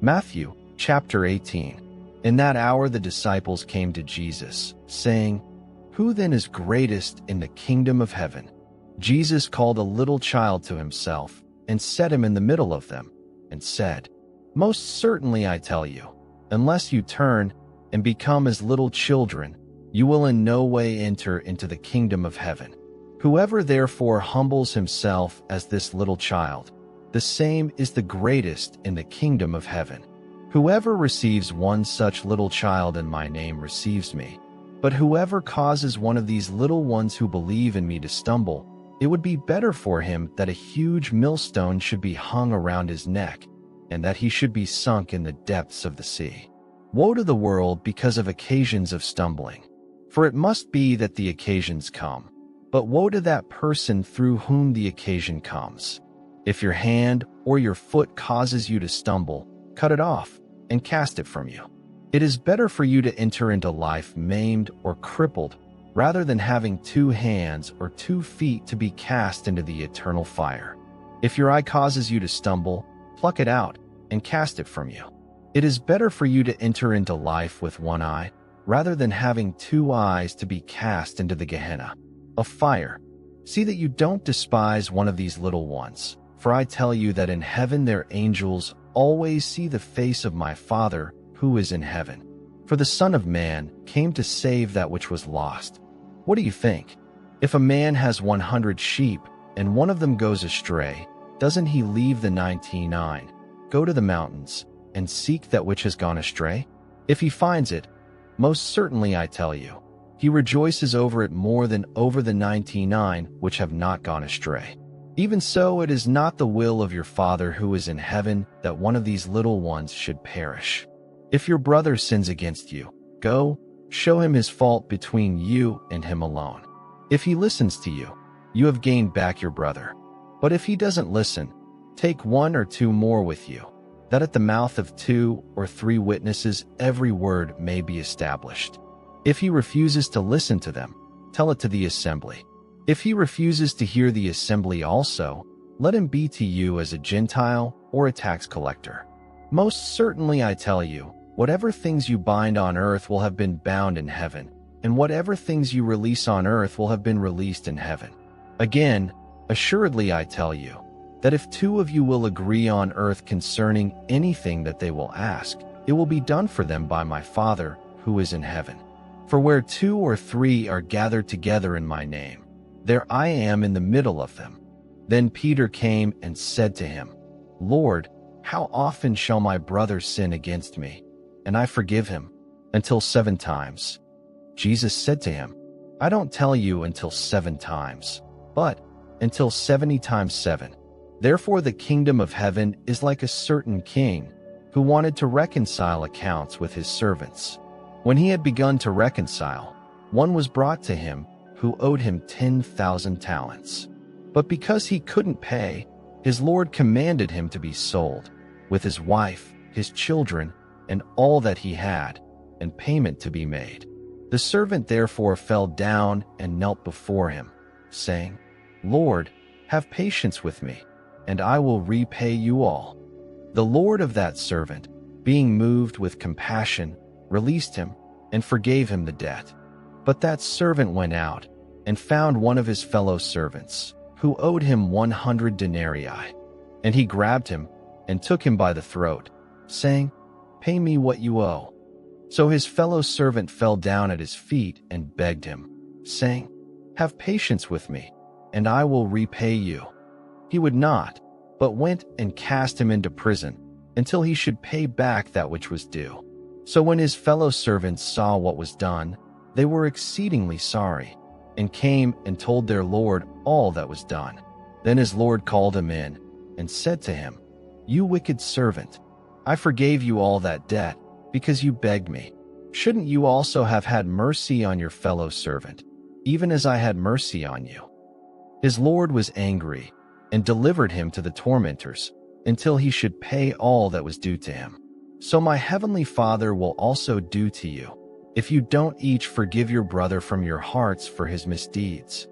Matthew chapter 18. In that hour the disciples came to Jesus, saying, "Who then is greatest in the kingdom of heaven?" Jesus called a little child to himself, and set him in the middle of them, and said, "Most certainly I tell you, unless you turn and become as little children, you will in no way enter into the kingdom of heaven. Whoever therefore humbles himself as this little child, the same is the greatest in the kingdom of heaven. Whoever receives one such little child in my name receives me. But whoever causes one of these little ones who believe in me to stumble, it would be better for him that a huge millstone should be hung around his neck, and that he should be sunk in the depths of the sea. Woe to the world because of occasions of stumbling, for it must be that the occasions come. But woe to that person through whom the occasion comes. If your hand or your foot causes you to stumble, cut it off and cast it from you. It is better for you to enter into life maimed or crippled, rather than having 2 hands or 2 feet to be cast into the eternal fire. If your eye causes you to stumble, pluck it out and cast it from you. It is better for you to enter into life with 1 eye, rather than having 2 eyes to be cast into the Gehenna of fire. See that you don't despise one of these little ones, for I tell you that in heaven their angels always see the face of my Father who is in heaven. For the Son of Man came to save that which was lost. What do you think? If a man has 100 sheep, and one of them goes astray, doesn't he leave the 99, go to the mountains, and seek that which has gone astray? If he finds it, most certainly I tell you, he rejoices over it more than over the 99 which have not gone astray. Even so, it is not the will of your Father who is in heaven that one of these little ones should perish. If your brother sins against you, go, show him his fault between you and him alone. If he listens to you, you have gained back your brother. But if he doesn't listen, take 1 or 2 more with you, that at the mouth of 2 or 3 witnesses every word may be established. If he refuses to listen to them, tell it to the assembly. If he refuses to hear the assembly also, let him be to you as a Gentile or a tax collector. Most certainly I tell you, whatever things you bind on earth will have been bound in heaven, and whatever things you release on earth will have been released in heaven. Again, assuredly I tell you, that if 2 of you will agree on earth concerning anything that they will ask, it will be done for them by my Father who is in heaven. For where 2 or 3 are gathered together in my name, there I am in the middle of them. Then Peter came and said to him, Lord, how often shall my brother sin against me, and I forgive him? Until 7 times. Jesus said to him, I don't tell you until 7 times, but until 70 times 7. Therefore the kingdom of heaven is like a certain king who wanted to reconcile accounts with his servants. When he had begun to reconcile, one was brought to him who owed him 10,000 talents. But because he couldn't pay, his Lord commanded him to be sold, with his wife, his children, and all that he had, and payment to be made. The servant therefore fell down and knelt before him, saying, Lord, have patience with me, and I will repay you all. The Lord of that servant, being moved with compassion, released him and forgave him the debt. But that servant went out and found one of his fellow servants, who owed him 100 denarii. And he grabbed him and took him by the throat, saying, Pay me what you owe. So his fellow servant fell down at his feet and begged him, saying, Have patience with me, and I will repay you. He would not, but went and cast him into prison until he should pay back that which was due. So when his fellow servants saw what was done, they were exceedingly sorry, and came and told their Lord all that was done. Then his Lord called him in, and said to him, You wicked servant, I forgave you all that debt, because you begged me. Shouldn't you also have had mercy on your fellow servant, even as I had mercy on you? His Lord was angry, and delivered him to the tormentors, until he should pay all that was due to him. So my heavenly Father will also do to you, if you don't each forgive your brother from your hearts for his misdeeds.